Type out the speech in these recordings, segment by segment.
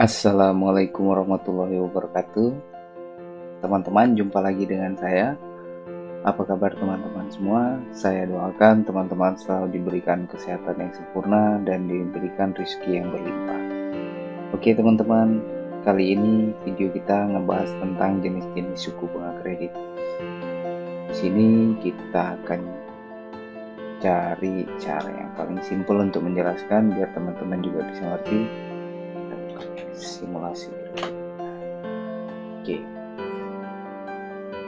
Assalamualaikum warahmatullahi wabarakatuh. Teman-teman, jumpa lagi dengan saya. Apa kabar teman-teman semua? Saya doakan teman-teman selalu diberikan kesehatan yang sempurna dan diberikan rezeki yang berlimpah. Oke teman-teman, kali ini video kita ngebahas tentang jenis-jenis suku bunga kredit. Di sini kita akan cari cara yang paling simpel untuk menjelaskan biar teman-teman juga bisa ngerti. Kita buka simulasi.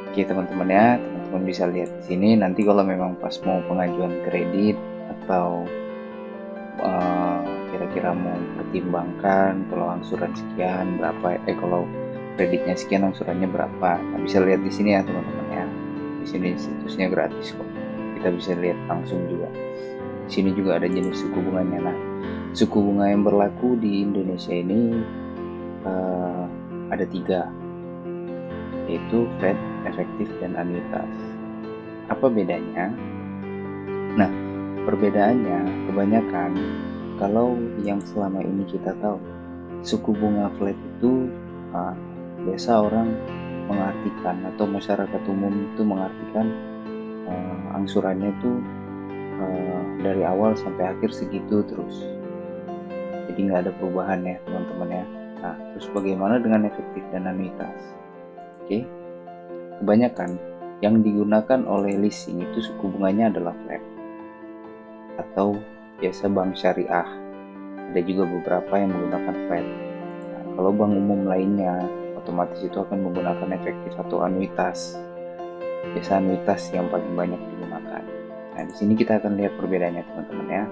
Oke teman-teman ya, teman-teman bisa lihat di sini. Nanti kalau memang pas mau pengajuan kredit atau kira-kira mau pertimbangkan kalau angsuran sekian berapa, kalau kreditnya sekian angsurannya berapa, nah bisa lihat di sini ya teman-teman ya. Di sini situsnya gratis kok, kita bisa lihat langsung juga. Di sini juga ada jenis suku bunganya. Nah, suku bunga yang berlaku di Indonesia ini ada 3, yaitu flat, efektif, dan anuitas. Apa bedanya? Nah, perbedaannya kebanyakan kalau yang selama ini kita tahu, suku bunga flat itu biasa orang mengartikan atau masyarakat umum itu mengartikan angsurannya itu dari awal sampai akhir segitu terus. Jadi nggak ada perubahan ya teman-teman ya. Nah, terus bagaimana dengan efektif dan anuitas? Oke, kebanyakan yang digunakan oleh leasing itu suku bunganya adalah flat atau biasa bank syariah. Ada juga beberapa yang menggunakan flat. Nah, kalau bank umum lainnya otomatis itu akan menggunakan efektif atau anuitas. Biasa anuitas yang paling banyak digunakan. Nah, di sini kita akan lihat perbedaannya teman-teman ya.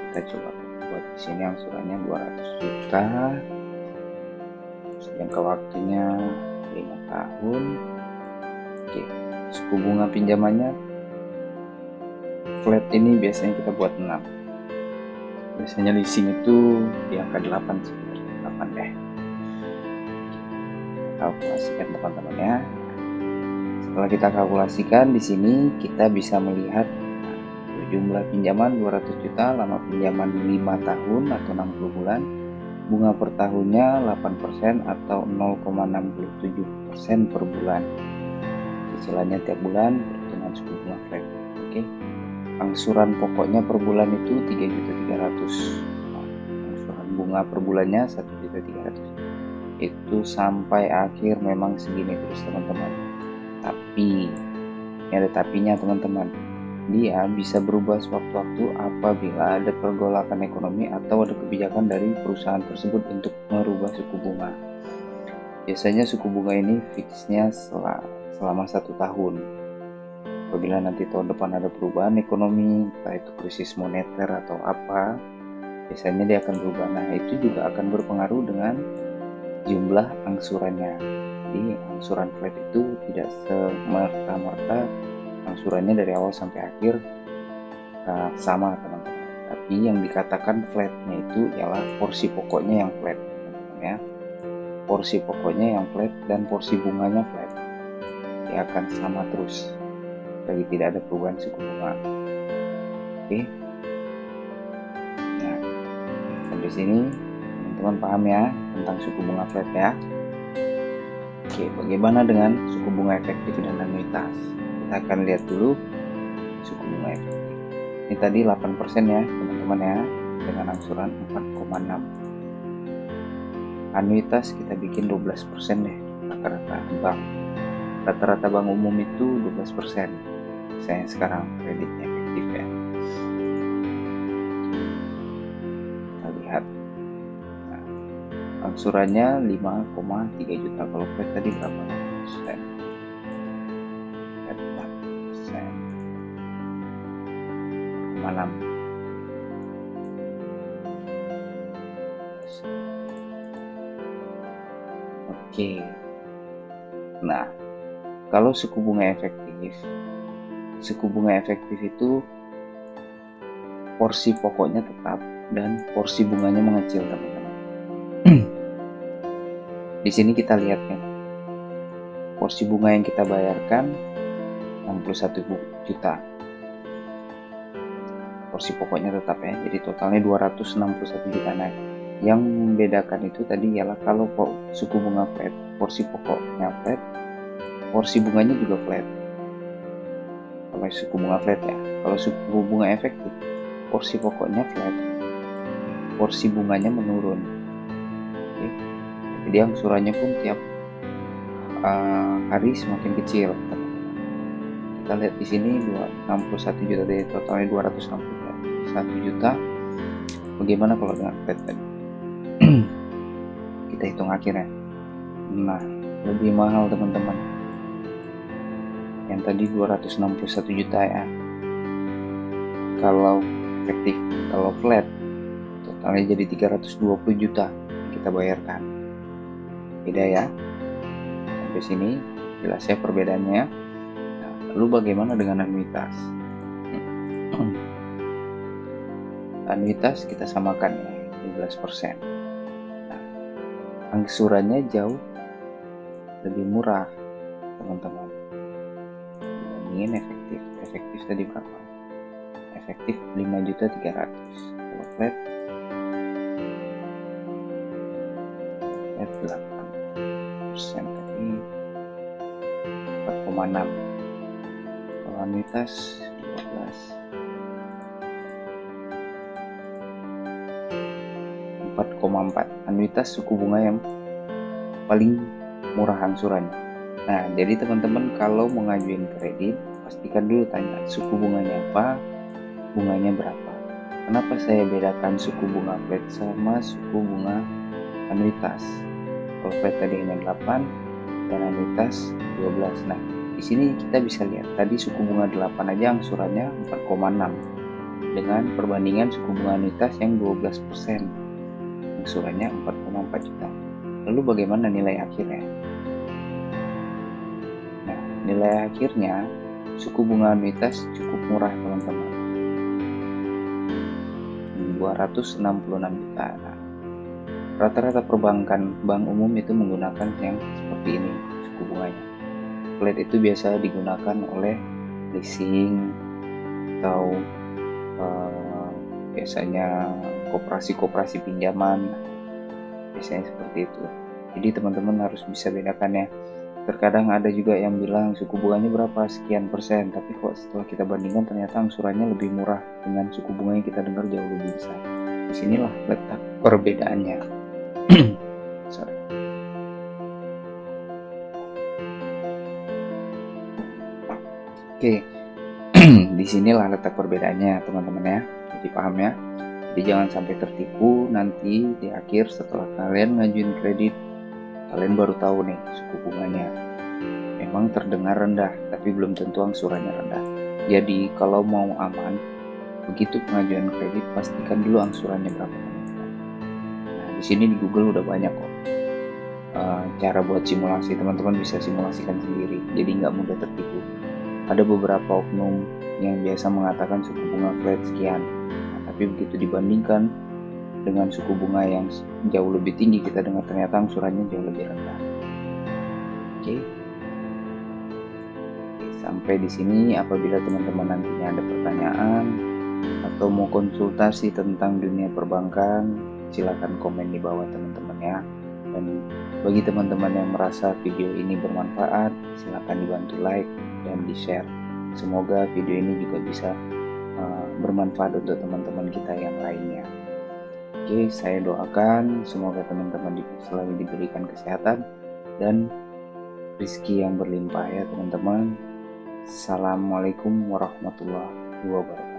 Kita coba buat di sini angsurannya 200 juta. Jangka waktunya 5 tahun. Oke, suku bunga pinjamannya flat ini biasanya kita buat 6. Biasanya leasing itu di angka 8 sih, 8 deh. Kalkulasikan teman-teman ya. Setelah kita kalkulasikan di sini kita bisa melihat jumlah pinjaman 200 juta, lama pinjaman 5 tahun atau 60 bulan. Bunga per tahunnya 8% atau 0,67% per bulan. Cicilannya tiap bulan perhitungan suku bunga flat. Oke. Angsuran pokoknya per bulan itu 3.300.000. Angsuran bunga per bulannya 1.300.000. Itu sampai akhir memang segini terus teman-teman. Tapi ini ada tapinya teman-teman. Dia bisa berubah sewaktu-waktu apabila ada pergolakan ekonomi atau ada kebijakan dari perusahaan tersebut untuk merubah suku bunga. Biasanya suku bunga ini fixnya selama 1 tahun. Apabila nanti tahun depan ada perubahan ekonomi, entah itu krisis moneter atau apa, biasanya dia akan berubah. Nah, itu juga akan berpengaruh dengan jumlah angsurannya. Jadi angsuran flat itu tidak semerta-merta angsurannya dari awal sampai akhir sama teman-teman. Tapi yang dikatakan flatnya itu ialah porsi pokoknya yang flat teman-teman ya. Porsi pokoknya yang flat dan porsi bunganya flat. Dia akan sama terus. Bagi tidak ada perubahan suku bunga. Oke. Nah, sampai sini teman-teman paham ya tentang suku bunga flat ya. Oke, bagaimana dengan suku bunga efektif dan anuitas? Kita akan lihat dulu suku bunga efektif. Ini tadi 8% ya teman-teman ya, dengan angsuran 4,6. Anuitas kita bikin 12% deh rata-rata bank. Rata-rata bank umum itu 12%. Saya sekarang kreditnya efektif ya. Kita lihat. Nah, angsurannya 5,3 juta. Kalau flat tadi berapa? Persen. 6. Oke. Nah, kalau suku bunga efektif itu porsi pokoknya tetap dan porsi bunganya mengecil teman-teman. Di sini kita lihat nih, porsi bunga yang kita bayarkan 61 juta. Porsi pokoknya tetap ya, jadi totalnya 261 juta naik. Yang membedakan itu tadi ialah kalau suku bunga flat, porsi pokoknya flat, porsi bunganya juga flat. Kalau suku bunga flat ya, kalau suku bunga efektif, porsi pokoknya flat, porsi bunganya menurun. Oke. Jadi angsurannya pun tiap hari semakin kecil. Kita lihat di sini 61 juta dari totalnya 261 juta. Bagaimana kalau dengan flat tadi? Kita hitung akhirnya. Nah, lebih mahal teman-teman. Yang tadi 261 juta ya. Kalau efektif, kalau flat totalnya jadi 320 juta kita bayarkan. Beda ya. Sampai sini jelas ya perbedaannya. Nah, lalu bagaimana dengan anuitas? Anuitas kita samakan ya, 15%. Nah, angsurannya jauh lebih murah teman-teman dibandingin efektif. Efektif tadi berapa? Efektif 5.300.000. Kalau flat 8% tadi 4,6. Kalau anuitas 4,4. Anuitas suku bunga yang paling murah angsurannya. Nah, jadi teman-teman kalau mengajuin kredit, pastikan dulu tanya suku bunganya apa, bunganya berapa. Kenapa saya bedakan suku bunga flat sama suku bunga anuitas? Kalau flat tadi hanya 8 dan anuitas 12. Nah, di sini kita bisa lihat tadi suku bunga 8 aja angsurannya 4,6 dengan perbandingan suku bunga anuitas yang 12%. Angsurannya 4,4 juta. Lalu bagaimana nilai akhirnya? Nah, nilai akhirnya suku bunga anuitas cukup murah teman-teman, 266 juta. Nah, rata-rata perbankan bank umum itu menggunakan yang seperti ini suku bunganya. Flat itu biasa digunakan oleh leasing atau biasanya koperasi pinjaman, biasanya seperti itu. Jadi teman-teman harus bisa bedakan ya. Terkadang ada juga yang bilang suku bunganya berapa sekian persen, tapi kok setelah kita bandingkan ternyata angsurannya lebih murah dengan suku bunga yang kita dengar jauh lebih besar. Disinilah letak perbedaannya. Sorry. Oke. Disinilah letak perbedaannya teman-teman ya. Jadi paham ya. Jadi jangan sampai tertipu nanti di akhir setelah kalian ngajuin kredit, kalian baru tahu nih suku bunganya. Memang terdengar rendah, tapi belum tentu angsurannya rendah. Jadi kalau mau aman, begitu pengajuan kredit pastikan dulu angsurannya berapa. Nah, di sini di Google udah banyak kok cara buat simulasi. Teman-teman bisa simulasikan sendiri, jadi nggak mudah tertipu. Ada beberapa oknum yang biasa mengatakan suku bunga flat sekian, tapi begitu dibandingkan dengan suku bunga yang jauh lebih tinggi, kita dengar ternyata angsurannya jauh lebih rendah. Oke. Sampai di sini. Apabila teman-teman nantinya ada pertanyaan atau mau konsultasi tentang dunia perbankan, silakan komen di bawah teman-teman ya. Dan bagi teman-teman yang merasa video ini bermanfaat, silakan dibantu like dan di-share. Semoga video ini juga bisa bermanfaat untuk teman-teman kita yang lainnya. Oke, saya doakan semoga teman-teman selalu diberikan kesehatan dan rezeki yang berlimpah ya teman-teman. Assalamualaikum warahmatullahi wabarakatuh.